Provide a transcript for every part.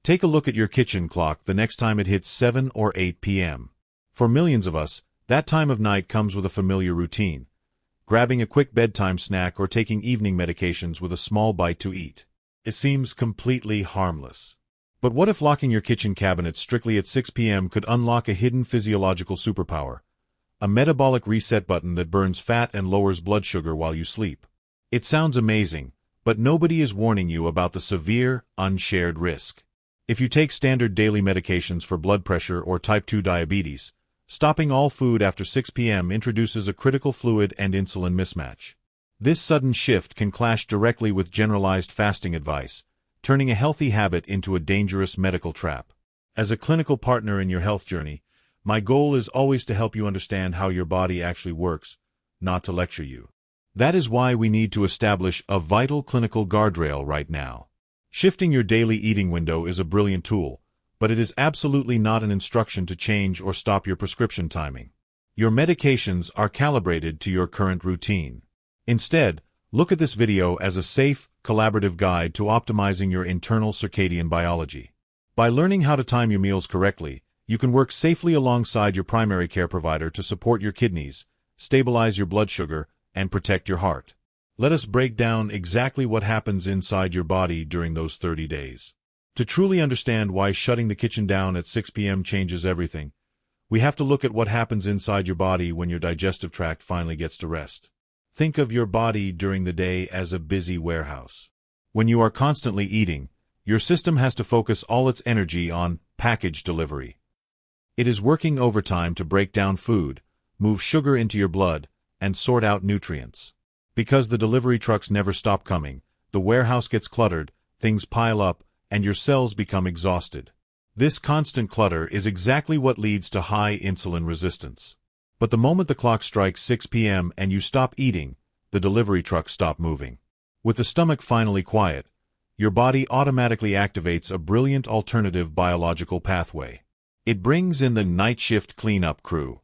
Take a look at your kitchen clock the next time it hits 7 or 8 p.m. For millions of us, that time of night comes with a familiar routine: grabbing a quick bedtime snack or taking evening medications with a small bite to eat. It seems completely harmless. But what if locking your kitchen cabinet strictly at 6 p.m. could unlock a hidden physiological superpower? A metabolic reset button that burns fat and lowers blood sugar while you sleep. It sounds amazing, but nobody is warning you about the severe, unshared risk. If you take standard daily medications for blood pressure or type 2 diabetes, stopping all food after 6 p.m. introduces a critical fluid and insulin mismatch. This sudden shift can clash directly with generalized fasting advice, turning a healthy habit into a dangerous medical trap. As a clinical partner in your health journey, my goal is always to help you understand how your body actually works, not to lecture you. That is why we need to establish a vital clinical guardrail right now. Shifting your daily eating window is a brilliant tool, but it is absolutely not an instruction to change or stop your prescription timing. Your medications are calibrated to your current routine. Instead, look at this video as a safe, collaborative guide to optimizing your internal circadian biology. By learning how to time your meals correctly, you can work safely alongside your primary care provider to support your kidneys, stabilize your blood sugar, and protect your heart. Let us break down exactly what happens inside your body during those 30 days. To truly understand why shutting the kitchen down at 6 p.m. changes everything, we have to look at what happens inside your body when your digestive tract finally gets to rest. Think of your body during the day as a busy warehouse. When you are constantly eating, your system has to focus all its energy on package delivery. It is working overtime to break down food, move sugar into your blood, and sort out nutrients. Because the delivery trucks never stop coming, the warehouse gets cluttered, things pile up, and your cells become exhausted. This constant clutter is exactly what leads to high insulin resistance. But the moment the clock strikes 6 p.m. and you stop eating, the delivery trucks stop moving. With the stomach finally quiet, your body automatically activates a brilliant alternative biological pathway. It brings in the night shift cleanup crew.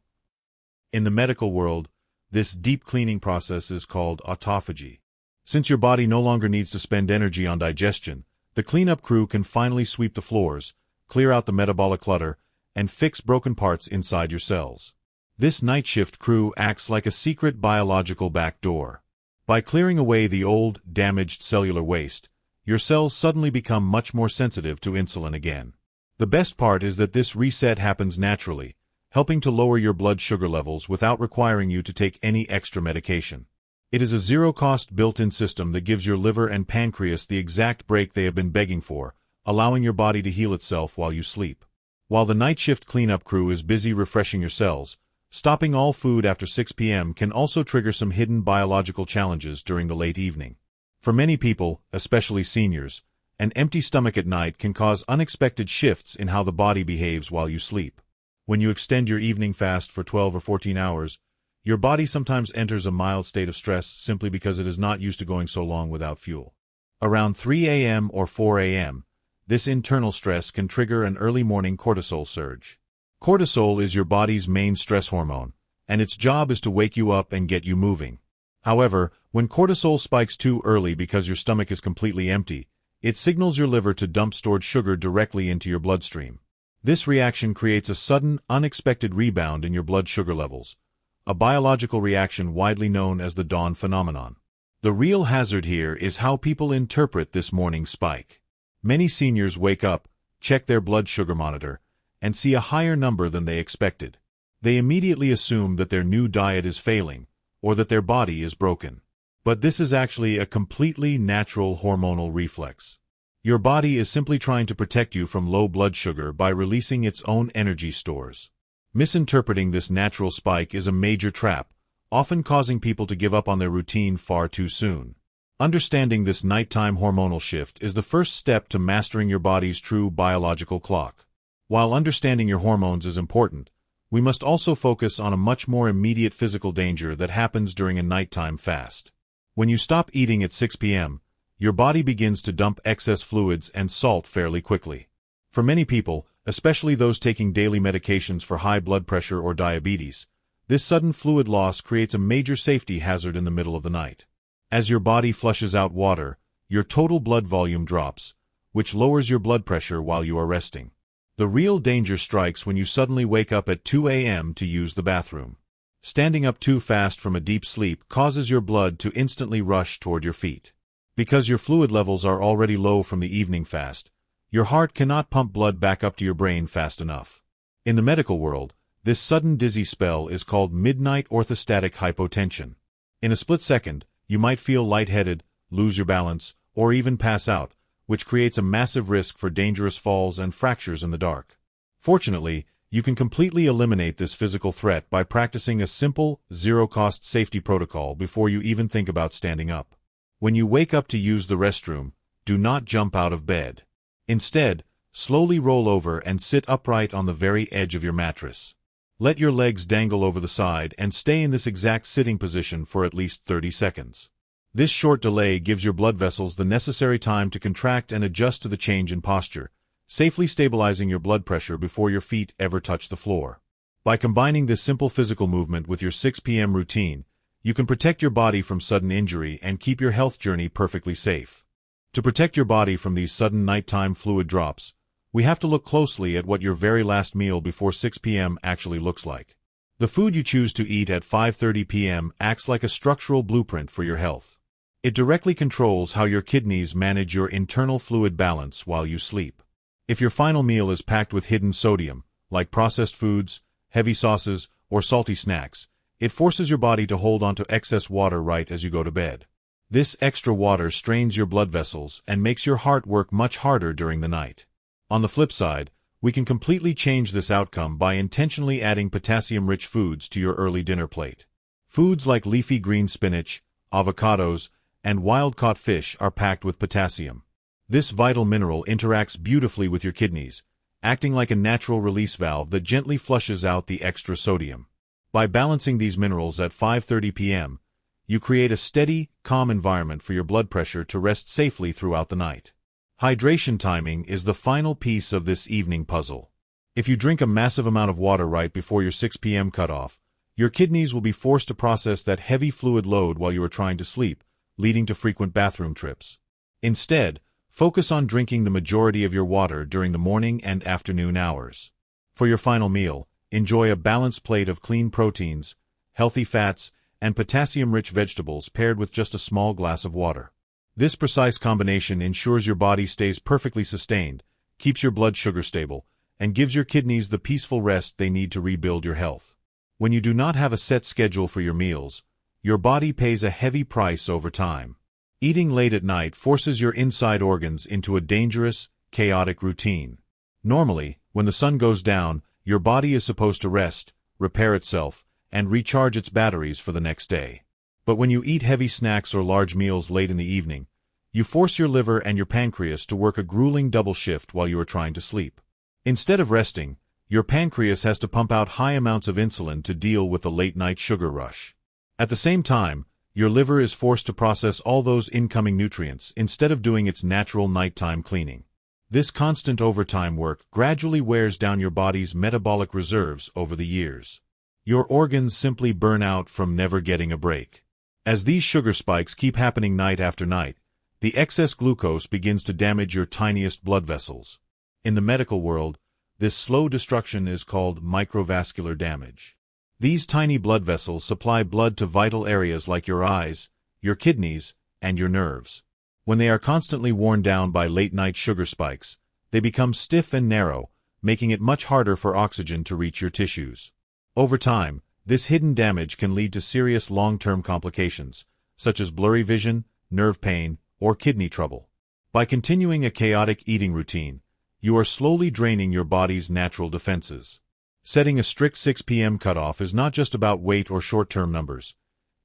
In the medical world, this deep cleaning process is called autophagy. Since your body no longer needs to spend energy on digestion, the cleanup crew can finally sweep the floors, clear out the metabolic clutter, and fix broken parts inside your cells. This night shift crew acts like a secret biological backdoor. By clearing away the old, damaged cellular waste, your cells suddenly become much more sensitive to insulin again. The best part is that this reset happens naturally, helping to lower your blood sugar levels without requiring you to take any extra medication. It is a zero-cost built-in system that gives your liver and pancreas the exact break they have been begging for, allowing your body to heal itself while you sleep. While the night shift cleanup crew is busy refreshing your cells, stopping all food after 6 p.m. can also trigger some hidden biological challenges during the late evening. For many people, especially seniors, an empty stomach at night can cause unexpected shifts in how the body behaves while you sleep. When you extend your evening fast for 12 or 14 hours, your body sometimes enters a mild state of stress simply because it is not used to going so long without fuel. Around 3 a.m. or 4 a.m., this internal stress can trigger an early morning cortisol surge. Cortisol is your body's main stress hormone, and its job is to wake you up and get you moving. However, when cortisol spikes too early because your stomach is completely empty, it signals your liver to dump stored sugar directly into your bloodstream. This reaction creates a sudden, unexpected rebound in your blood sugar levels, a biological reaction widely known as the dawn phenomenon. The real hazard here is how people interpret this morning spike. Many seniors wake up, check their blood sugar monitor, and see a higher number than they expected. They immediately assume that their new diet is failing, or that their body is broken. But this is actually a completely natural hormonal reflex. Your body is simply trying to protect you from low blood sugar by releasing its own energy stores. Misinterpreting this natural spike is a major trap, often causing people to give up on their routine far too soon. Understanding this nighttime hormonal shift is the first step to mastering your body's true biological clock. While understanding your hormones is important, we must also focus on a much more immediate physical danger that happens during a nighttime fast. When you stop eating at 6 p.m., your body begins to dump excess fluids and salt fairly quickly. For many people, especially those taking daily medications for high blood pressure or diabetes, this sudden fluid loss creates a major safety hazard in the middle of the night. As your body flushes out water, your total blood volume drops, which lowers your blood pressure while you are resting. The real danger strikes when you suddenly wake up at 2 a.m. to use the bathroom. Standing up too fast from a deep sleep causes your blood to instantly rush toward your feet. Because your fluid levels are already low from the evening fast, your heart cannot pump blood back up to your brain fast enough. In the medical world, this sudden dizzy spell is called midnight orthostatic hypotension. In a split second, you might feel lightheaded, lose your balance, or even pass out, which creates a massive risk for dangerous falls and fractures in the dark. Fortunately, you can completely eliminate this physical threat by practicing a simple, zero-cost safety protocol before you even think about standing up. When you wake up to use the restroom, do not jump out of bed. Instead, slowly roll over and sit upright on the very edge of your mattress. Let your legs dangle over the side and stay in this exact sitting position for at least 30 seconds. This short delay gives your blood vessels the necessary time to contract and adjust to the change in posture, safely stabilizing your blood pressure before your feet ever touch the floor. By combining this simple physical movement with your 6 p.m. routine, you can protect your body from sudden injury and keep your health journey perfectly safe. To protect your body from these sudden nighttime fluid drops, we have to look closely at what your very last meal before 6 p.m. actually looks like. The food you choose to eat at 5:30 p.m. acts like a structural blueprint for your health. It directly controls how your kidneys manage your internal fluid balance while you sleep. If your final meal is packed with hidden sodium, like processed foods, heavy sauces, or salty snacks, it forces your body to hold onto excess water right as you go to bed. This extra water strains your blood vessels and makes your heart work much harder during the night. On the flip side, we can completely change this outcome by intentionally adding potassium-rich foods to your early dinner plate. Foods like leafy green spinach, avocados, and wild-caught fish are packed with potassium. This vital mineral interacts beautifully with your kidneys, acting like a natural release valve that gently flushes out the extra sodium. By balancing these minerals at 5:30 p.m., you create a steady, calm environment for your blood pressure to rest safely throughout the night. Hydration timing is the final piece of this evening puzzle. If you drink a massive amount of water right before your 6 p.m. cutoff, your kidneys will be forced to process that heavy fluid load while you are trying to sleep, leading to frequent bathroom trips. Instead, focus on drinking the majority of your water during the morning and afternoon hours. For your final meal, enjoy a balanced plate of clean proteins, healthy fats, and potassium-rich vegetables paired with just a small glass of water. This precise combination ensures your body stays perfectly sustained, keeps your blood sugar stable, and gives your kidneys the peaceful rest they need to rebuild your health. When you do not have a set schedule for your meals, your body pays a heavy price over time. Eating late at night forces your inside organs into a dangerous, chaotic routine. Normally, when the sun goes down, your body is supposed to rest, repair itself, and recharge its batteries for the next day. But when you eat heavy snacks or large meals late in the evening, you force your liver and your pancreas to work a grueling double shift while you are trying to sleep. Instead of resting, your pancreas has to pump out high amounts of insulin to deal with the late-night sugar rush. At the same time, your liver is forced to process all those incoming nutrients instead of doing its natural nighttime cleaning. This constant overtime work gradually wears down your body's metabolic reserves over the years. Your organs simply burn out from never getting a break. As these sugar spikes keep happening night after night, the excess glucose begins to damage your tiniest blood vessels. In the medical world, this slow destruction is called microvascular damage. These tiny blood vessels supply blood to vital areas like your eyes, your kidneys, and your nerves. When they are constantly worn down by late-night sugar spikes, they become stiff and narrow, making it much harder for oxygen to reach your tissues. Over time, this hidden damage can lead to serious long-term complications, such as blurry vision, nerve pain, or kidney trouble. By continuing a chaotic eating routine, you are slowly draining your body's natural defenses. Setting a strict 6 p.m. cutoff is not just about weight or short-term numbers.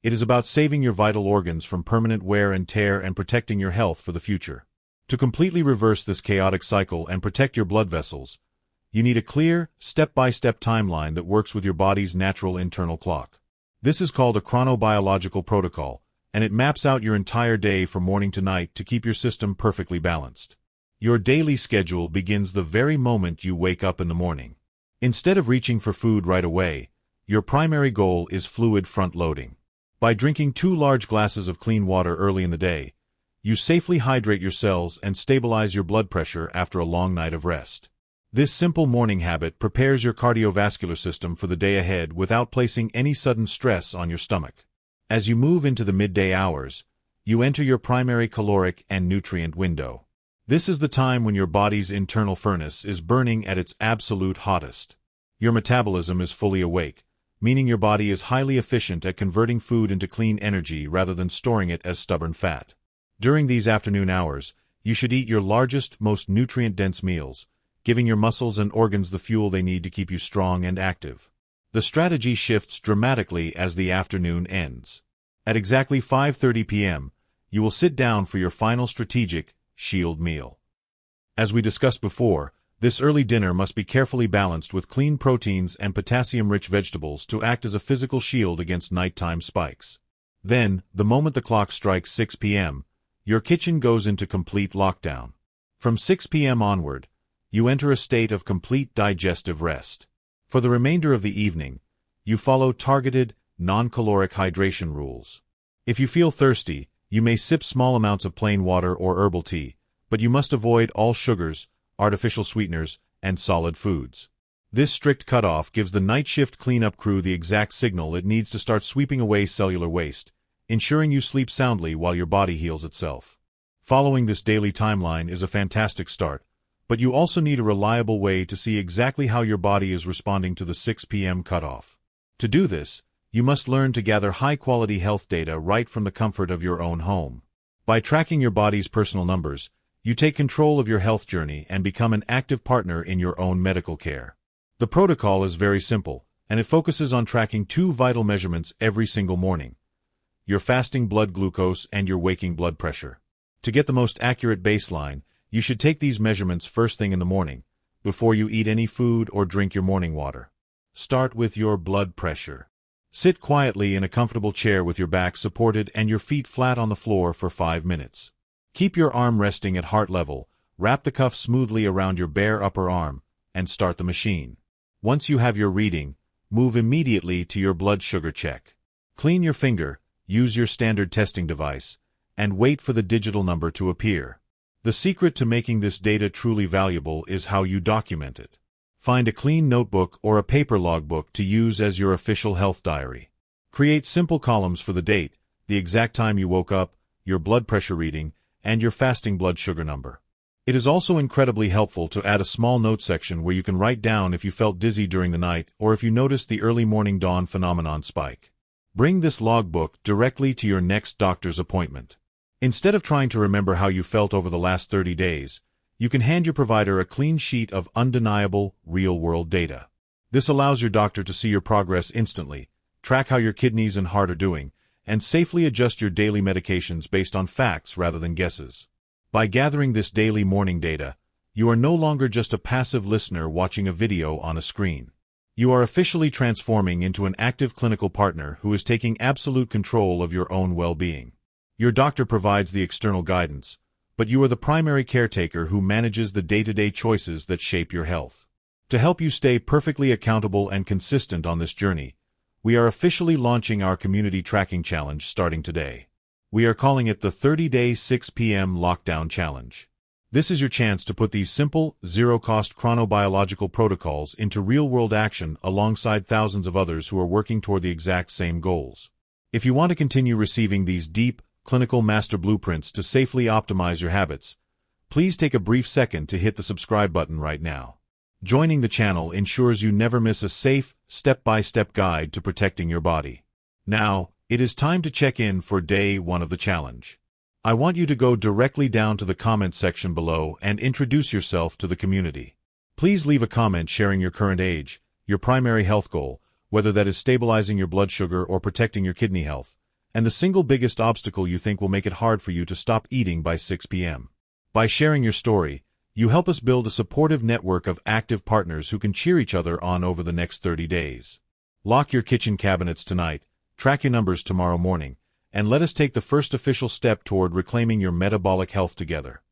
It is about saving your vital organs from permanent wear and tear and protecting your health for the future. To completely reverse this chaotic cycle and protect your blood vessels, you need a clear, step-by-step timeline that works with your body's natural internal clock. This is called a chrono-biological protocol, and it maps out your entire day from morning to night to keep your system perfectly balanced. Your daily schedule begins the very moment you wake up in the morning. Instead of reaching for food right away, your primary goal is fluid front-loading. By drinking 2 large glasses of clean water early in the day, you safely hydrate your cells and stabilize your blood pressure after a long night of rest. This simple morning habit prepares your cardiovascular system for the day ahead without placing any sudden stress on your stomach. As you move into the midday hours, you enter your primary caloric and nutrient window. This is the time when your body's internal furnace is burning at its absolute hottest. Your metabolism is fully awake, meaning your body is highly efficient at converting food into clean energy rather than storing it as stubborn fat. During these afternoon hours, you should eat your largest, most nutrient-dense meals, giving your muscles and organs the fuel they need to keep you strong and active. The strategy shifts dramatically as the afternoon ends. At exactly 5:30 p.m., you will sit down for your final strategic, shield meal. As we discussed before, this early dinner must be carefully balanced with clean proteins and potassium-rich vegetables to act as a physical shield against nighttime spikes. Then, the moment the clock strikes 6 p.m., your kitchen goes into complete lockdown. From 6 p.m. onward, you enter a state of complete digestive rest. For the remainder of the evening, you follow targeted, non-caloric hydration rules. If you feel thirsty, you may sip small amounts of plain water or herbal tea, but you must avoid all sugars, artificial sweeteners, and solid foods. This strict cutoff gives the night shift cleanup crew the exact signal it needs to start sweeping away cellular waste, ensuring you sleep soundly while your body heals itself. Following this daily timeline is a fantastic start, but you also need a reliable way to see exactly how your body is responding to the 6 p.m. cutoff. To do this, you must learn to gather high-quality health data right from the comfort of your own home. By tracking your body's personal numbers, you take control of your health journey and become an active partner in your own medical care. The protocol is very simple, and it focuses on tracking two vital measurements every single morning: your fasting blood glucose and your waking blood pressure. To get the most accurate baseline, you should take these measurements first thing in the morning, before you eat any food or drink your morning water. Start with your blood pressure. Sit quietly in a comfortable chair with your back supported and your feet flat on the floor for 5 minutes. Keep your arm resting at heart level, wrap the cuff smoothly around your bare upper arm, and start the machine. Once you have your reading, move immediately to your blood sugar check. Clean your finger, use your standard testing device, and wait for the digital number to appear. The secret to making this data truly valuable is how you document it. Find a clean notebook or a paper logbook to use as your official health diary. Create simple columns for the date, the exact time you woke up, your blood pressure reading, and your fasting blood sugar number. It is also incredibly helpful to add a small note section where you can write down if you felt dizzy during the night or if you noticed the early morning dawn phenomenon spike. Bring this logbook directly to your next doctor's appointment. Instead of trying to remember how you felt over the last 30 days, you can hand your provider a clean sheet of undeniable, real-world data. This allows your doctor to see your progress instantly, track how your kidneys and heart are doing, and safely adjust your daily medications based on facts rather than guesses. By gathering this daily morning data, you are no longer just a passive listener watching a video on a screen. You are officially transforming into an active clinical partner who is taking absolute control of your own well-being. Your doctor provides the external guidance, but you are the primary caretaker who manages the day-to-day choices that shape your health. To help you stay perfectly accountable and consistent on this journey, we are officially launching our community tracking challenge starting today. We are calling it the 30-Day 6 p.m. Lockdown Challenge. This is your chance to put these simple, zero-cost chrono-biological protocols into real-world action alongside thousands of others who are working toward the exact same goals. If you want to continue receiving these deep, clinical master blueprints to safely optimize your habits, please take a brief second to hit the subscribe button right now. Joining the channel ensures you never miss a safe, step-by-step guide to protecting your body. Now, it is time to check in for day 1 of the challenge. I want you to go directly down to the comments section below and introduce yourself to the community. Please leave a comment sharing your current age, your primary health goal, whether that is stabilizing your blood sugar or protecting your kidney health, and the single biggest obstacle you think will make it hard for you to stop eating by 6 p.m. By sharing your story, you help us build a supportive network of active partners who can cheer each other on over the next 30 days. Lock your kitchen cabinets tonight, track your numbers tomorrow morning, and let us take the first official step toward reclaiming your metabolic health together.